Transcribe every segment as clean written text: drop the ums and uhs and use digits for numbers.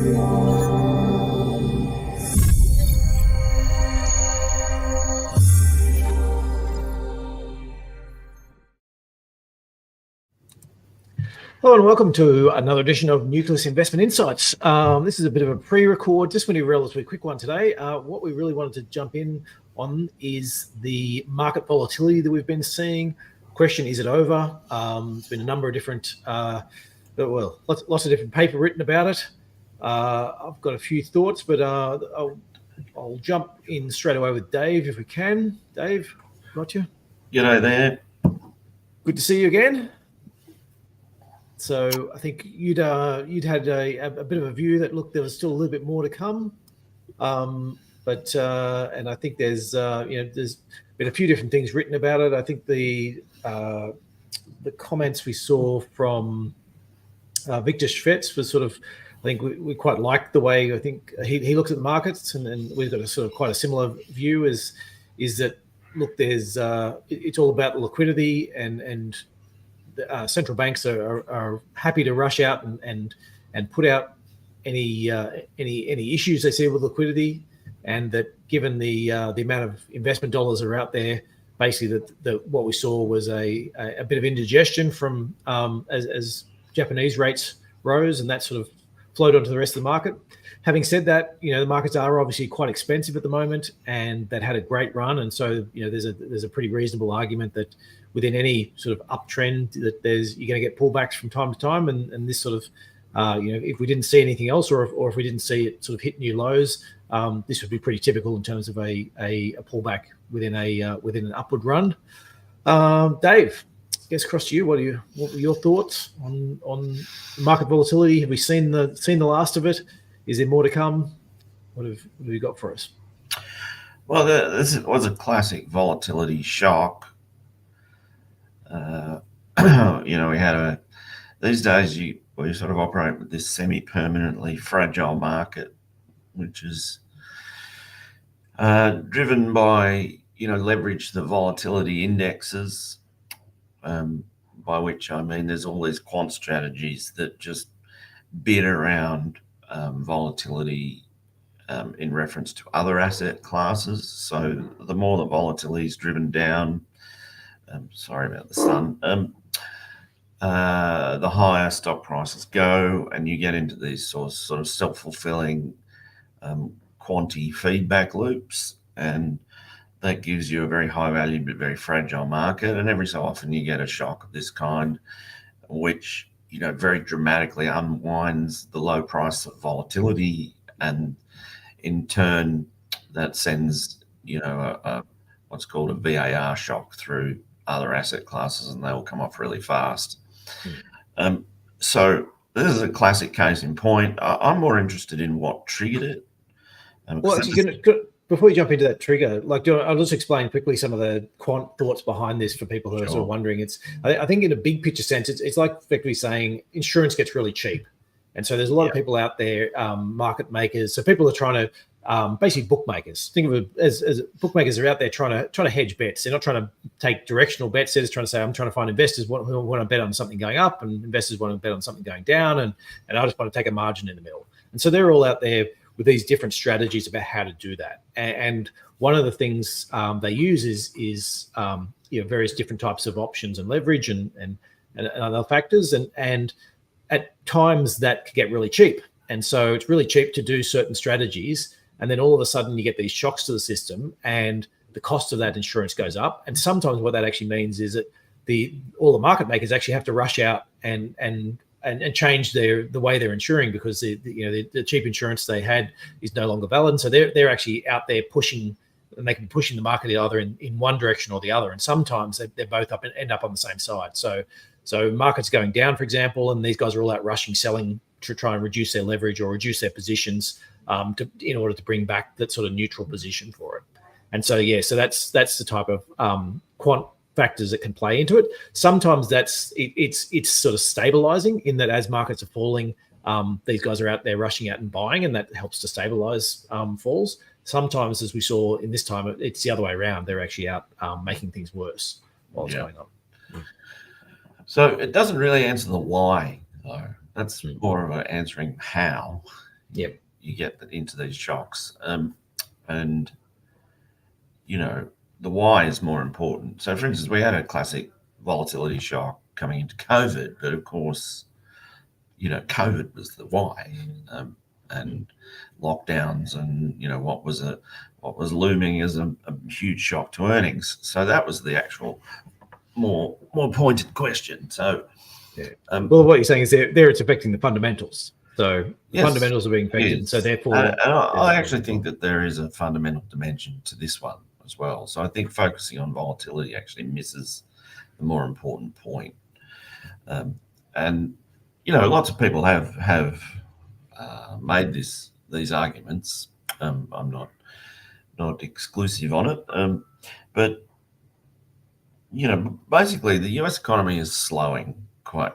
Hello and welcome to another edition of Nucleus Investment Insights. This is a bit of a pre-record, just going to be a relatively quick one today. What we really wanted to jump in on is the market volatility that we've been seeing. Question, is it over? There's been a number of different, lots of different paper written about it. I've got a few thoughts, but I'll jump in straight away with Dave if we can. Dave, got you? G'day there. Good to see you again. So I think you'd had a bit of a view that, look, there was still a little bit more to come, and I think there's been a few different things written about it. I think the comments we saw from Victor Schvetz was sort of, I think we quite liked the way I think he looks at the markets, and we've got a sort of quite a similar view. Is that, look, there's it's all about the liquidity and central banks are happy to rush out and put out any issues they see with liquidity, and that given the amount of investment dollars that are out there, basically that what we saw was a bit of indigestion from as Japanese rates rose, and that sort of flowed onto the rest of the market. Having said that, the markets are obviously quite expensive at the moment, and that had a great run, and so there's a pretty reasonable argument that within any sort of uptrend that you're going to get pullbacks from time to time, and this sort of if we didn't see anything else, or if we didn't see it sort of hit new lows, this would be pretty typical in terms of a pullback within an upward run. Dave, I guess across to you. What were your thoughts on market volatility? Have we seen the last of it? Is there more to come? What have you got for us? Well, this was a classic volatility shock. We had these days we sort of operate with this semi-permanently fragile market, which is driven by leverage the volatility indexes, by which I mean there's all these quant strategies that just bid around volatility in reference to other asset classes. So the more the volatility is driven down, sorry about the sun, the higher stock prices go, and you get into these sort of self-fulfilling quantity feedback loops, and that gives you a very high value but very fragile market. And every so often you get a shock of this kind, which very dramatically unwinds the low price of volatility, and in turn that sends what's called a VAR shock through other asset classes, and they will come off really fast. So this is a classic case in point. I'm more interested in what triggered it. Before you jump into that trigger, I'll just explain quickly some of the quant thoughts behind this for people who are sort of wondering. I think in a big picture sense, it's like effectively saying insurance gets really cheap. And so there's a lot of people out there, market makers. So people are trying to, basically bookmakers. Think of it as bookmakers are out there trying to hedge bets. They're not trying to take directional bets. They're just trying to say, I'm trying to find investors who want to bet on something going up, and investors want to bet on something going down, and I just want to take a margin in the middle. And so they're all out there with these different strategies about how to do that. And one of the things they use is various different types of options and leverage and other factors. And at times that can get really cheap. And so it's really cheap to do certain strategies. And then all of a sudden you get these shocks to the system, and the cost of that insurance goes up. And sometimes what that actually means is that all the market makers actually have to rush out and change the way they're insuring, because the cheap insurance they had is no longer valid. So they're actually out there pushing, and they can be pushing the market either in one direction or the other. And sometimes they're both up and end up on the same side. So markets going down, for example, and these guys are all out rushing, selling to try and reduce their leverage or reduce their positions in order to bring back that sort of neutral position for it. And so so that's the type of quant factors that can play into it. Sometimes it's sort of stabilizing, in that as markets are falling, these guys are out there rushing out and buying, and that helps to stabilize falls. Sometimes, as we saw in this time, it's the other way around. They're actually out making things worse while it's going on. So it doesn't really answer the why, though. That's more of an answering how. Yep. you get into these shocks. And, the why is more important. So, for instance, we had a classic volatility shock coming into COVID, but of course, COVID was the why, and lockdowns, and what was looming as a huge shock to earnings. So that was the actual more pointed question. So, well, what you're saying is there it's affecting the fundamentals. So yes, fundamentals are being affected. So therefore, and I actually think that there is a fundamental dimension to this one as well. So I think focusing on volatility actually misses the more important point. And lots of people have made these arguments. I'm not exclusive on it, but basically the U.S. economy is slowing quite.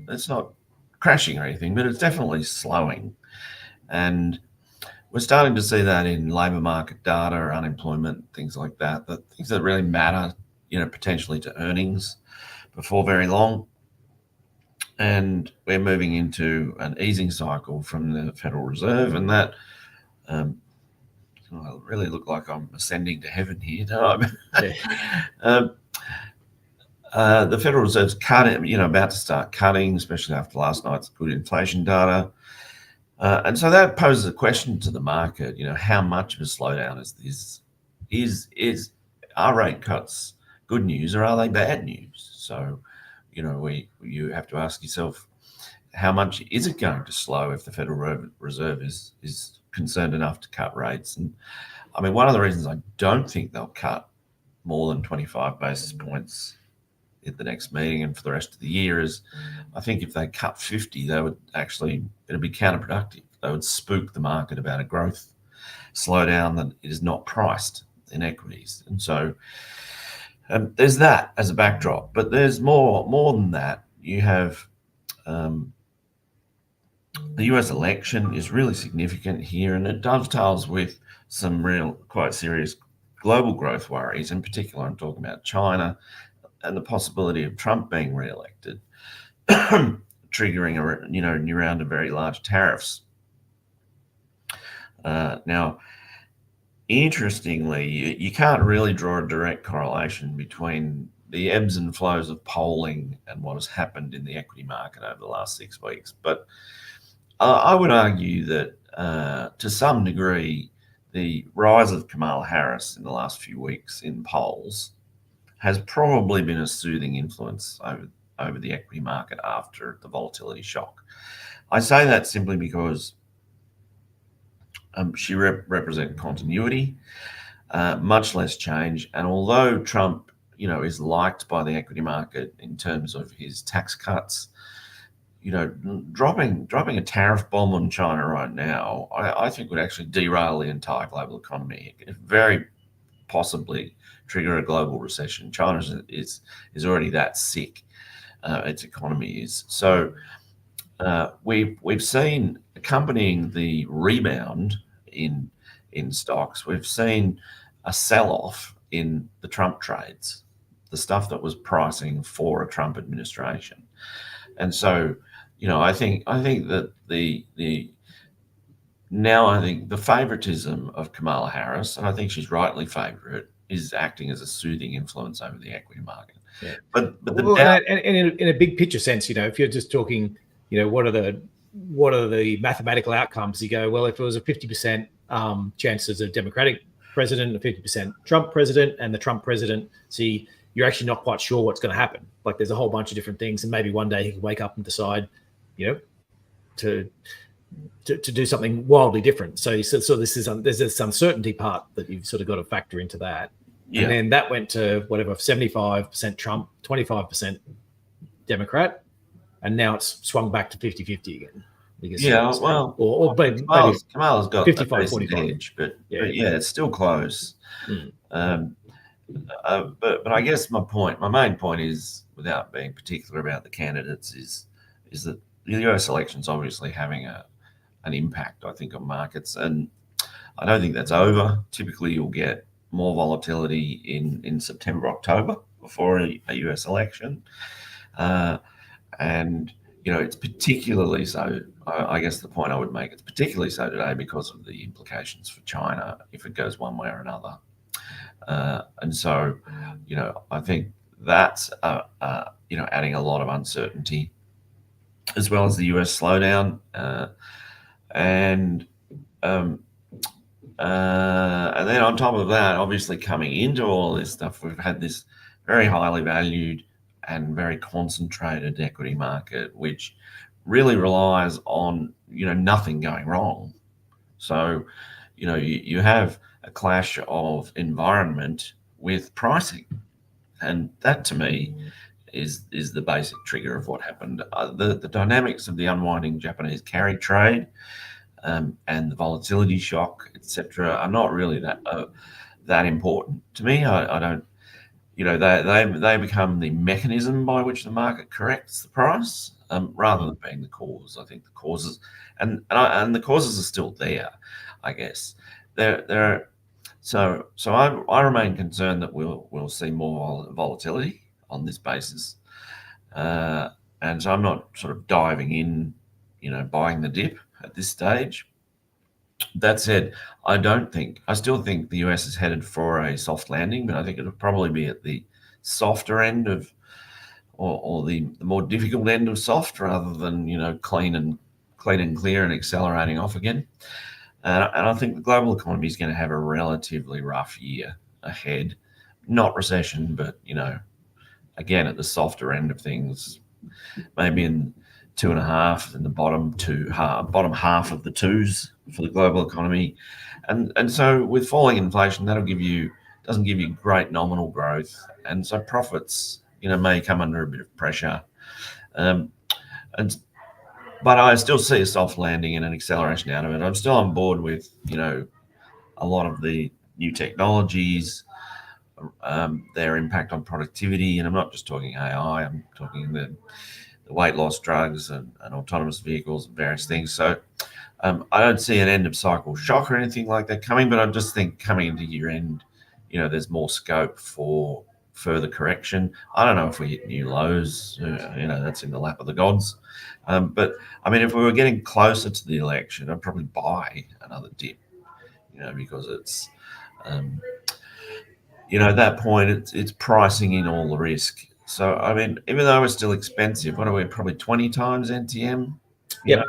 It's not crashing or anything, but it's definitely slowing, and we're starting to see that in labour market data, unemployment, things like that. The things that really matter, potentially to earnings before very long. And we're moving into an easing cycle from the Federal Reserve, and that I really look like I'm ascending to heaven here. The Federal Reserve's cutting, about to start cutting, especially after last night's good inflation data. And so that poses a question to the market, how much of a slowdown is this? Are rate cuts good news, or are they bad news? So, you have to ask yourself, how much is it going to slow if the Federal Reserve is concerned enough to cut rates? And I mean, one of the reasons I don't think they'll cut more than 25 basis points at the next meeting and for the rest of the year is, I think if they cut 50, it'd be counterproductive. They would spook the market about a growth slowdown that is not priced in equities. And so there's that as a backdrop, but there's more than that. You have the US election is really significant here, and it dovetails with some real quite serious global growth worries. In particular, I'm talking about China and the possibility of Trump being re-elected, triggering a new round of very large tariffs. Now, interestingly, you can't really draw a direct correlation between the ebbs and flows of polling and what has happened in the equity market over the last 6 weeks. But I would argue that to some degree, the rise of Kamala Harris in the last few weeks in polls has probably been a soothing influence over the equity market after the volatility shock. I say that simply because she represents continuity, much less change. And although Trump, is liked by the equity market in terms of his tax cuts, dropping a tariff bomb on China right now, I think would actually derail the entire global economy. It very possibly trigger a global recession. China is already that sick. Its economy is. So we've seen, accompanying the rebound in stocks, we've seen a sell-off in the Trump trades, the stuff that was pricing for a Trump administration. And so, I think that the favoritism of Kamala Harris, and I think she's rightly favorite, is acting as a soothing influence over the equity market. Yeah. But in a big picture sense, if you're just talking, what are the mathematical outcomes? You go, well, if it was a 50% chances of Democratic president, a 50% Trump president, and the Trump president, you're actually not quite sure what's going to happen. Like there's a whole bunch of different things, and maybe one day he can wake up and decide, to do something wildly different. So there's this uncertainty part that you've sort of got to factor into that. Yeah. And then that went to whatever, 75% Trump, 25% Democrat, and now it's swung back to 50-50 again. Or maybe Kamala's got 55-45 edge, but it's still close. But I guess my main point is, without being particular about the candidates, is that the US election's obviously having an impact, I think, on markets, and I don't think that's over. Typically, you'll get more volatility in September, October before a US election, and it's particularly so. I guess the point I would make, it's particularly so today because of the implications for China if it goes one way or another. And so, I think that's adding a lot of uncertainty, as well as the US slowdown, and then on top of that, obviously coming into all this stuff, we've had this very highly valued and very concentrated equity market, which really relies on nothing going wrong. So you have a clash of environment with pricing, and that to me is the basic trigger of what happened. The dynamics of the unwinding Japanese carry trade, and the volatility shock, etc., are not really that important to me. I don't, they become the mechanism by which the market corrects the price, rather than being the cause. I think the causes and the causes are still there, I guess. So I remain concerned that we'll see more volatility on this basis, and so I'm not sort of diving in, buying the dip at this stage. That said, I still think the US is headed for a soft landing, but I think it'll probably be at the softer end of, or the more difficult end of soft, rather than clean and clear and accelerating off again. And I think the global economy is going to have a relatively rough year ahead. Not recession, but again at the softer end of things, maybe in 2.5 in the bottom half of the twos for the global economy, and so with falling inflation, doesn't give you great nominal growth, and so profits may come under a bit of pressure, but I still see a soft landing and an acceleration out of it. I'm still on board with a lot of the new technologies, their impact on productivity, and I'm not just talking AI. I'm talking the weight loss drugs and autonomous vehicles and various things. So I don't see an end of cycle shock or anything like that coming, but I just think coming into year end, there's more scope for further correction. I don't know if we hit new lows, that's in the lap of the gods. But I mean, if we were getting closer to the election, I'd probably buy another dip, because it's, at that point, it's pricing in all the risk. So, I mean, even though it's still expensive, what are we, probably 20 times NTM? Yeah.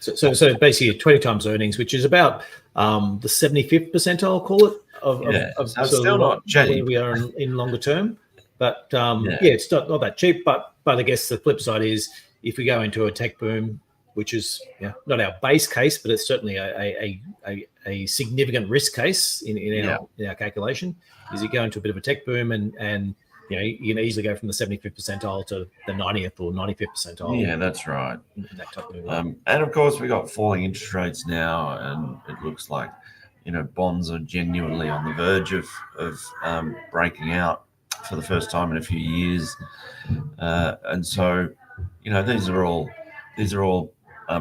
So basically 20 times earnings, which is about the 75th percentile, I'll call it, of so it's still not cheap. Where we are in longer term. But it's not that cheap. But I guess the flip side is, if we go into a tech boom, which is not our base case, but it's certainly a significant risk case in our calculation, is you go into a bit of a tech boom and you can easily go from the 75th percentile to the 90th or 95th percentile. Yeah, that's right. That type of and of course, we got falling interest rates now, and it looks like bonds are genuinely on the verge of breaking out for the first time in a few years, and so these are all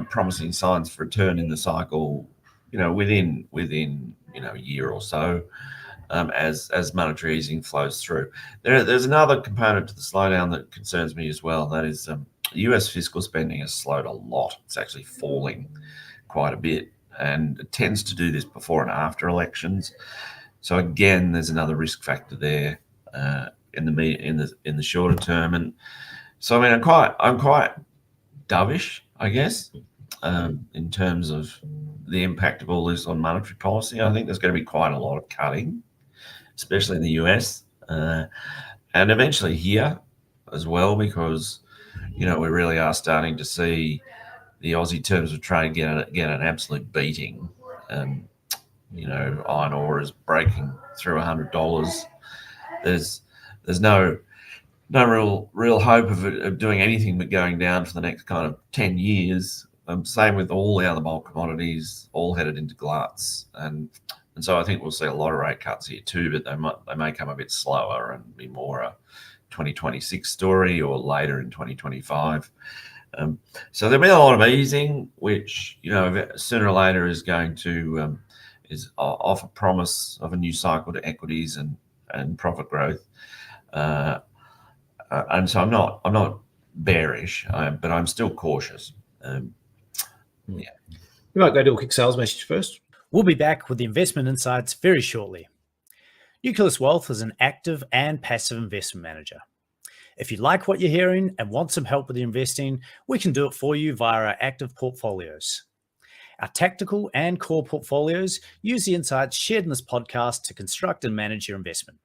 promising signs for a turn in the cycle, within a year or so. As monetary easing flows through. There's another component to the slowdown that concerns me as well. That is, US fiscal spending has slowed a lot. It's actually falling quite a bit, and it tends to do this before and after elections. So again, there's another risk factor there in the shorter term. And so I mean, I'm quite dovish, I guess, in terms of the impact of all this on monetary policy. I think there's going to be quite a lot of cutting, especially in the US, and eventually here as well, because we really are starting to see the Aussie terms of trade get an absolute beating. Iron ore is breaking through $100. There's no real hope of doing anything but going down for the next kind of 10 years. Same with all the other bulk commodities, all headed into gluts, and so I think we'll see a lot of rate cuts here too, but they may come a bit slower and be more a 2026 story or later in 2025. So there'll be a lot of easing, which sooner or later is going to offer promise of a new cycle to equities and profit growth. And so I'm not bearish, but I'm still cautious. We might go do a quick sales message first. We'll be back with the investment insights very shortly. Nucleus Wealth is an active and passive investment manager. If you like what you're hearing and want some help with your investing, we can do it for you via our active portfolios. Our tactical and core portfolios use the insights shared in this podcast to construct and manage your investment.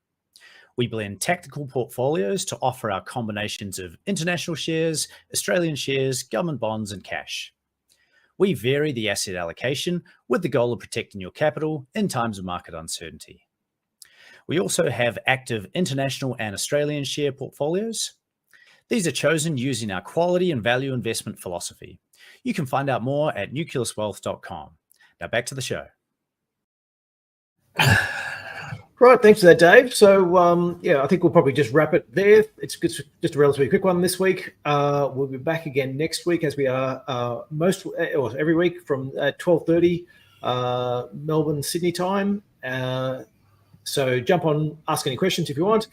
We blend tactical portfolios to offer our combinations of international shares, Australian shares, government bonds, and cash. We vary the asset allocation with the goal of protecting your capital in times of market uncertainty. We also have active international and Australian share portfolios. These are chosen using our quality and value investment philosophy. You can find out more at nucleuswealth.com. Now back to the show. Right, thanks for that, Dave. So, I think we'll probably just wrap it there. It's just a relatively quick one this week. We'll be back again next week, as we are every week from 12:30 Melbourne, Sydney time. So jump on, ask any questions if you want.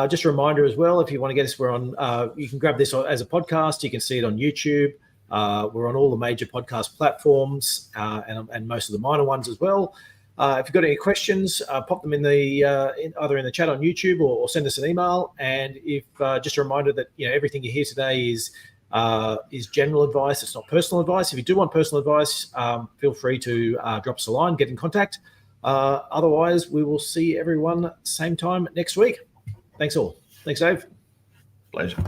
Just a reminder as well, if you want to get us, we're on. You can grab this as a podcast. You can see it on YouTube. We're on all the major podcast platforms and most of the minor ones as well. If you've got any questions, pop them in either in the chat on YouTube or send us an email. And if just a reminder that everything you hear today is general advice. It's not personal advice. If you do want personal advice, feel free to drop us a line, get in contact. Otherwise, we will see everyone same time next week. Thanks all. Thanks, Dave. Pleasure.